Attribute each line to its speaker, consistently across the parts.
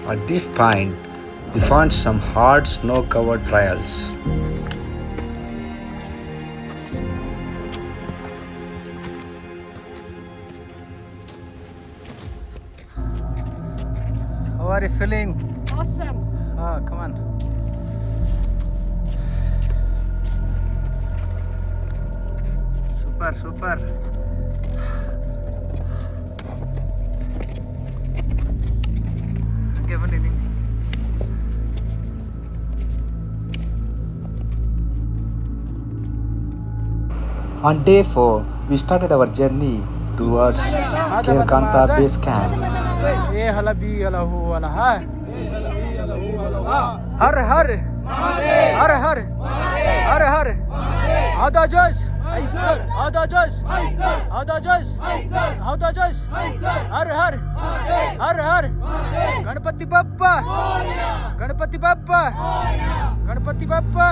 Speaker 1: At this point, we found some hard snow-covered trails. How are you feeling?
Speaker 2: Awesome.
Speaker 1: Oh, come on. Super, super. ಹಂಗೆ ಬನ್ನಿ ನಿಂಗೆ. On day 4, we started our journey towards Kedarkantha base camp.
Speaker 3: ए हला B हला हो हला हा हर हर हर हर हर हर आधा जोश आधा जोश आधा जोश आधा जोश हर हर हर हर गणपति बप्पा गणपति बप्पा गणपति बप्पा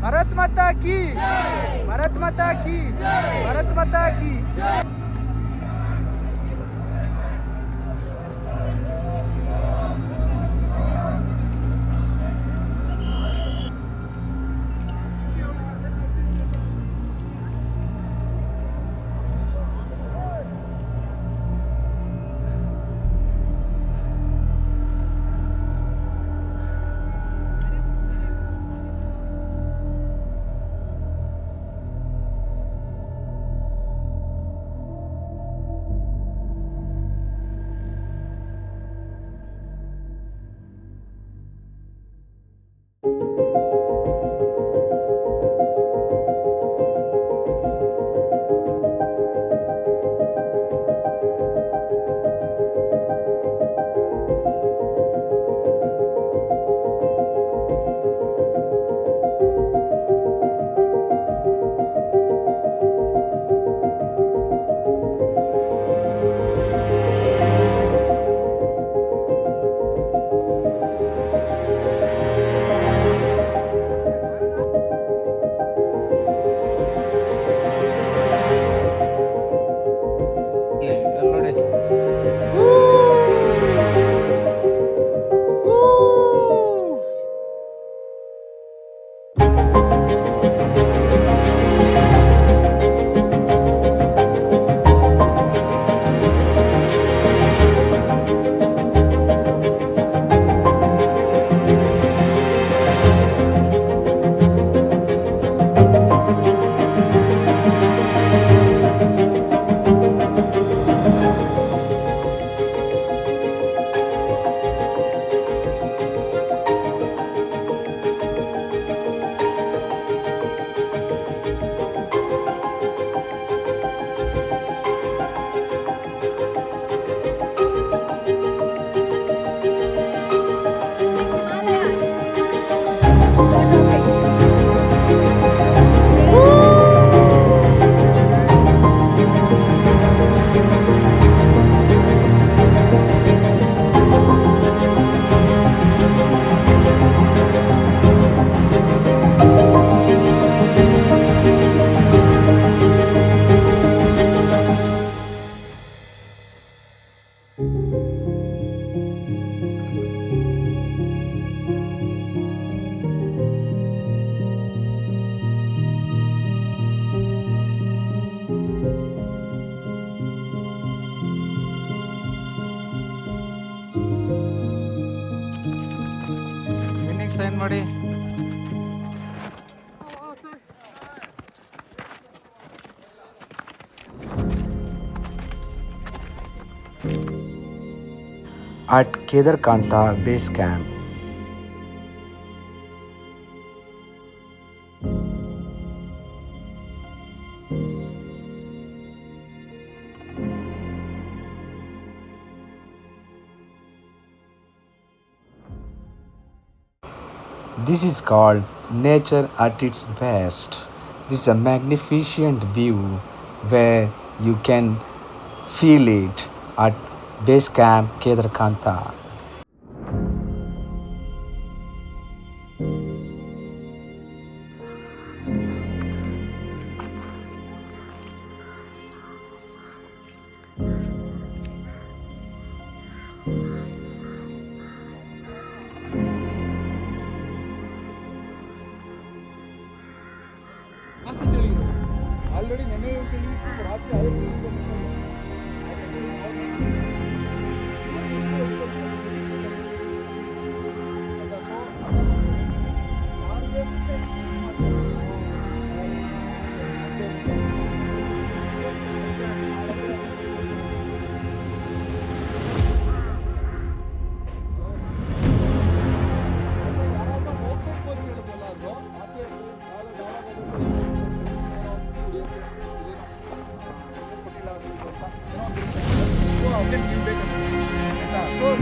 Speaker 3: भारत माता की भारत माता की भारत माता की
Speaker 1: ಸೈನ್ ಮಾಡಿ. At Kedarkantha base camp. This is called nature at its best. This is a magnificent view where you can feel it at base camp Kedarkantha.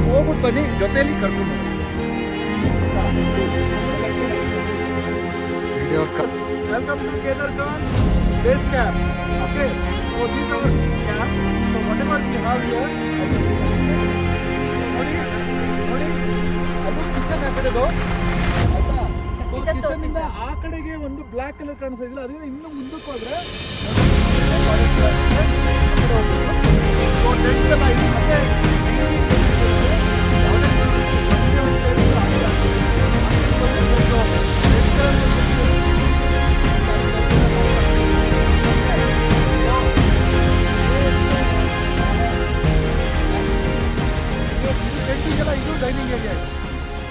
Speaker 3: ಹೋಗ್ಬಿಟ್ಟು ಬನ್ನಿ ಜೊತೆಲಿ ಕರ್ಕೊಂಡು welcome to Kedarkantha base camp. Okay, so this is our camp. So whatever we have here, ನೋಡಿ ಅದು kitchen ಆ ಕಡೆದು ಆಯ್ತಾ. Kitchen ಇಂದ ಆ ಕಡೆಗೆ ಒಂದು ಬ್ಲಾಕ್ ಕಲರ್ ಕಾಣಿಸ್ತಾ ಇದಿಲ್ಲ, ಅದರಿಂದ ಇನ್ನು ಮುಂದಕ್ಕೆ ಹೋದ್ರೆ ಇದು dining area.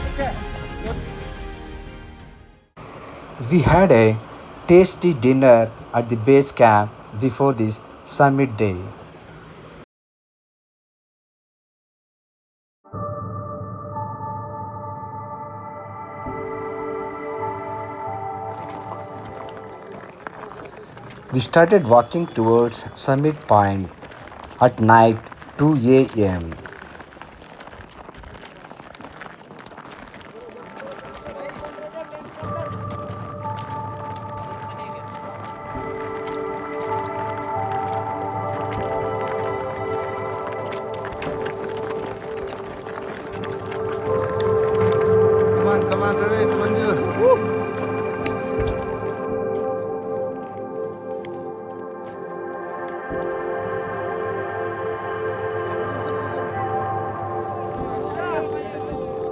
Speaker 3: Okay,
Speaker 1: We had a tasty dinner at the base camp before this summit day. We started walking towards Summit Point at night 2 a.m. Come on, Ravi, Manju.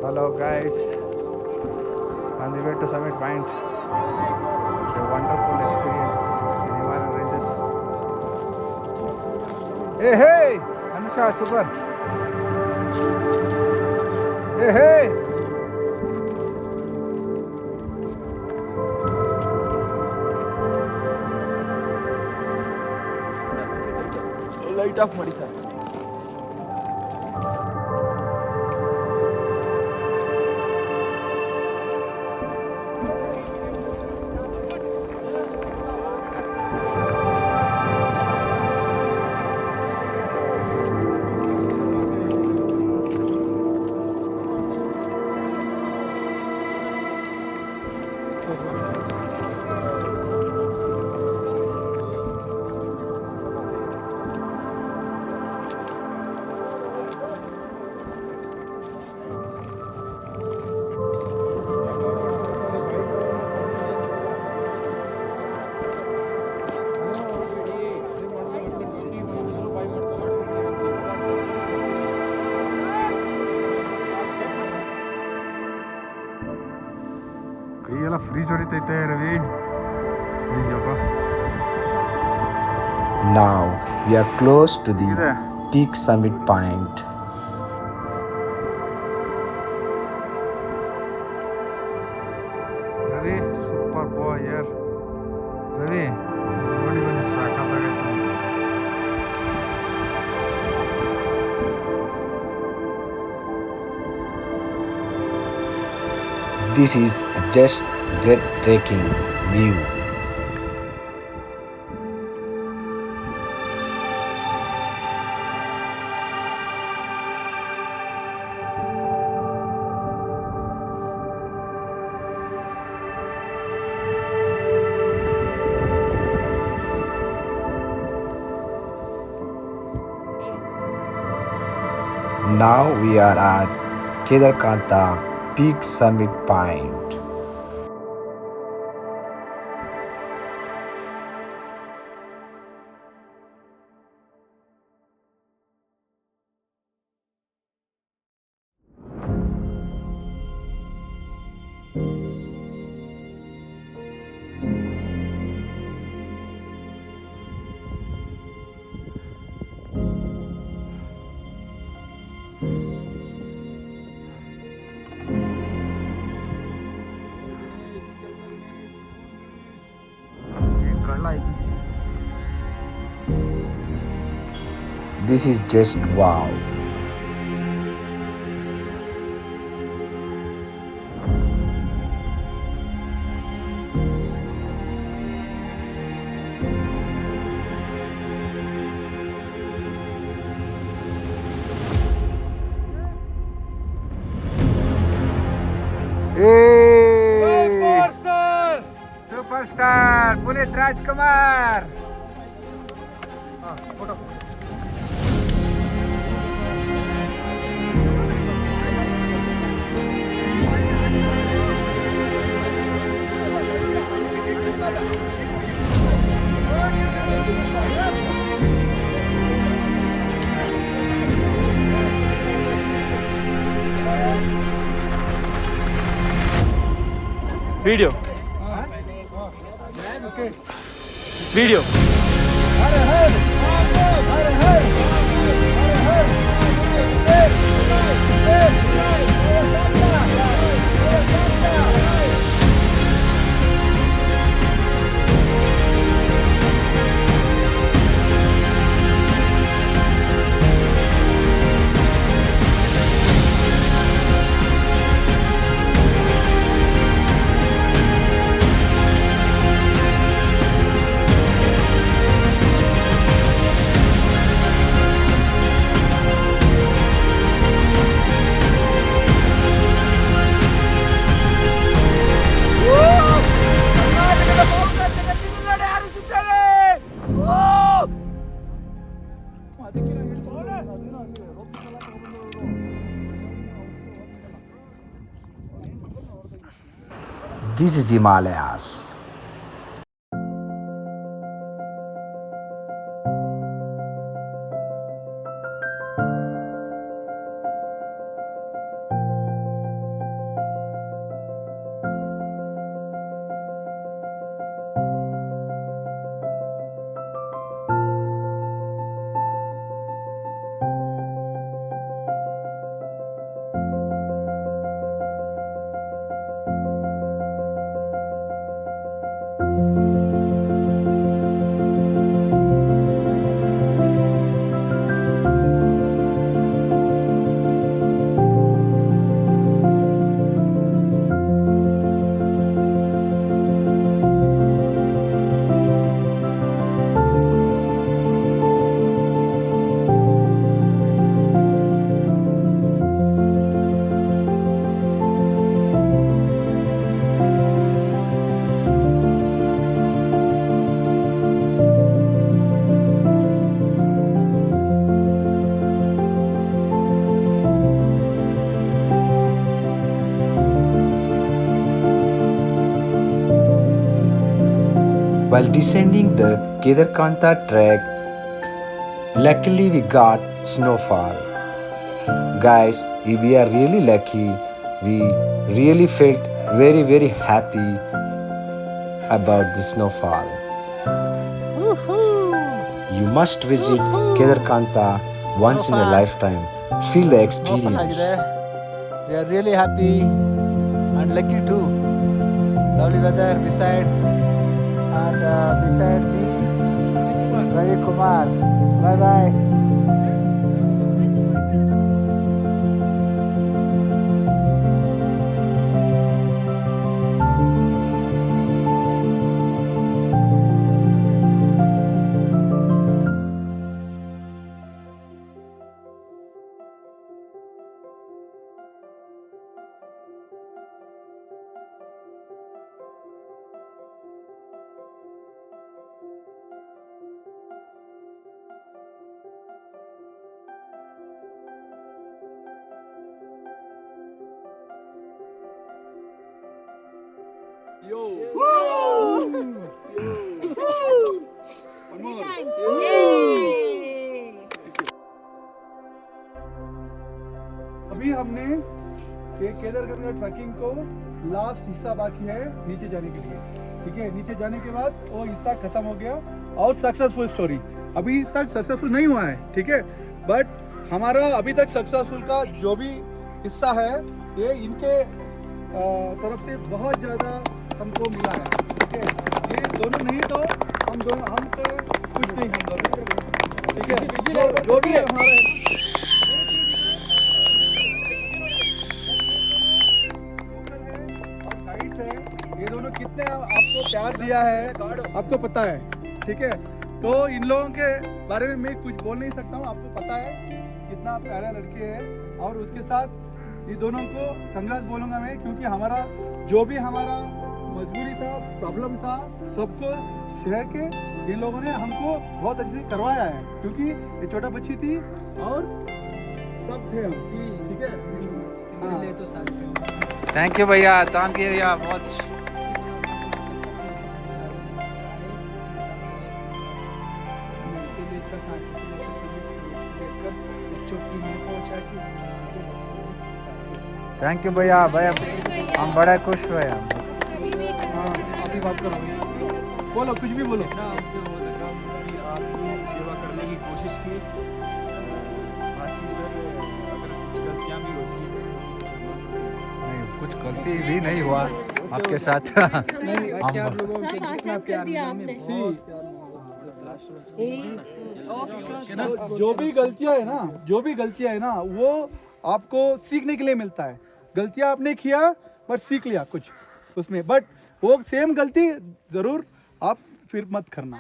Speaker 1: Hello guys, on the way to Summit Point. It's a wonderful experience in Himalayan ranges. Hey, Anusha, super. Hey.
Speaker 3: Light off ಮಾಡಿ sir.
Speaker 2: ಕೈಯೆಲ್ಲ freeze ಹೊಡಿತೈತೆ Ravi. Ayyappa.
Speaker 1: Now we are close to the
Speaker 2: ಇದೆ.
Speaker 1: peak summit point.
Speaker 2: Ravi super ಬಾಯರ್. ರವಿ ನೋಡಿ ಬನ್ನಿ, ಸಾಕಾಗೈತೆ.
Speaker 1: This is just breathtaking view. Now we are at Kedarkantha Peak Summit Point. This is just wow.
Speaker 3: Superstar!
Speaker 1: Superstar Punit Rajkumar.
Speaker 3: Photo. Video. Video.
Speaker 1: This is Himalayas. While descending the Kedarkantha trek, luckily we got snowfall. Guys, we are really lucky. We really felt very happy about the snowfall. You must visit Kedarkantha once in a lifetime. Feel the experience.
Speaker 3: We are really happy and lucky too. Lovely weather beside me, Ravi Kumar. Bye bye. Yo! Woo! One more. अभी हमने Kedarkantha trekking को last हिस्सा बाकी है नीचे जाने के लिए. ठीक है, नीचे जाने के बाद वो हिस्सा खत्म हो गया और सक्सेसफुल स्टोरी. अभी तक सक्सेसफुल नहीं हुआ है, ठीक है, बट हमारा अभी तक सक्सेसफुल का जो भी हिस्सा है ये इनके तरफ से बहुत ज़्यादा हमको मिला है. ठीक है, ये दोनों नहीं तो हम तो कुछ नहीं हम लोग. ठीक है, जो भी है हमारा गाइड्स है, ये दोनों कितने आपको प्यार दिया है आपको पता है, ठीक है। तो इन लोगों के बारे में मैं कुछ बोल नहीं सकता हूँ, आपको पता है कितना प्यारा लड़के हैं। और उसके साथ ये दोनों को कंग्रेस बोलूँगा मैं, क्योंकि हमारा जो भी हमारा मजबूरी था, प्रॉब्लम था, सबको सह के इन लोगों ने हमको बहुत अच्छे से करवाया है, क्योंकि ये छोटा बच्ची थी और सब थे हम, ठीक है।
Speaker 1: थैंक यू भैया, थैंक यू भैया, बहुत थैंक यू भैया। भैया हम बड़ा खुश हुए हैं।
Speaker 3: हाँ, अभी बात करो, बोलो कुछ भी बोलो।
Speaker 2: जितना हमसे हो सका कि आपकी सेवा करने की कोशिश की। बाकी सर अगर कुछ गलतियाँ भी होती
Speaker 1: नहीं, कुछ गलती भी नहीं हुआ आपके साथ। हम
Speaker 3: जो भी गलतियां है ना वो आपको सीखने के लिए मिलता है। गलतियां आपने किया बट सीख लिया कुछ उसमें, बट वो सेम गलती जरूर आप फिर मत करना,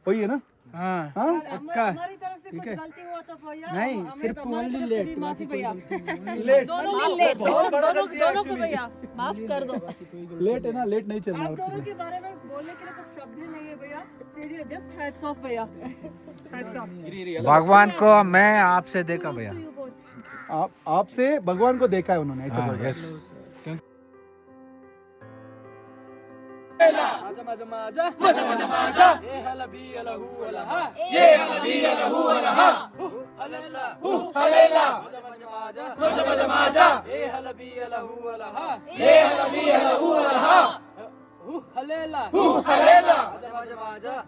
Speaker 3: वही है ना।
Speaker 4: हाँ,
Speaker 3: हाँ
Speaker 4: हमारी तरफ से कुछ गलती हुआ तो भैया नहीं, सिर्फ ओनली लेट माफी भैया,
Speaker 3: लेट
Speaker 4: लेट
Speaker 3: बहुत बड़ा गलती है
Speaker 4: दोनों को
Speaker 3: actually।
Speaker 4: भैया माफ कर दो।
Speaker 3: लेट है ना, लेट नहीं चलना।
Speaker 4: आप दोनों के बारे में बोलने के लिए कुछ शब्द ही नहीं है भैया, सीरियस, जस्ट हैट्स ऑफ भैया, हैट्स ऑफ।
Speaker 1: भगवान को मैं आपसे देखा भैया।
Speaker 3: आपसे भगवान को देखा है उन्होंने, ऐसा
Speaker 1: हाँ,
Speaker 3: बोल रहे हैं।
Speaker 1: Yes.
Speaker 5: Maza maza maza maza maza maza ye halabi alahu alaha ye halabi alahu alaha halela maza maza maza ye halabi alahu alaha ye halabi alahu alaha halela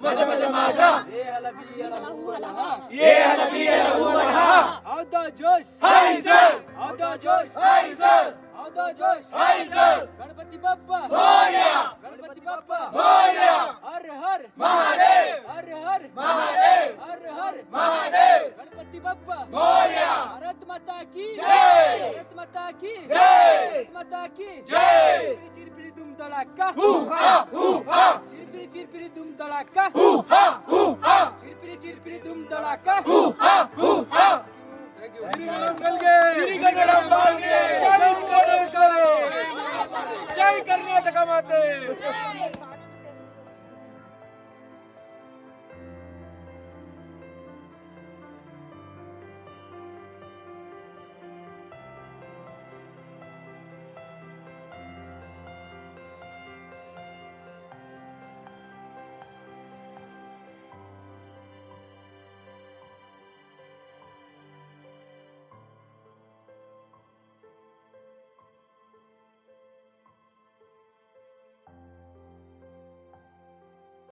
Speaker 5: maza maza maza ye halabi alahu alaha ye halabi alahu alaha out the josh hi sir out the josh hi sir out the josh hi sir Ganpati Bappa Morya Ganpati Bappa Morya Har Har Mahadev Har Har Mahadev Har Har Mahadev Ganpati Bappa Morya Bharat Mata की जय भारत माता की जय भारत माता की जय चिरपिरी दुम तड़ाका चिरपिरी दुम तड़ाका चिरपिरी दुम तड़ाका जय कर्नाटक माते।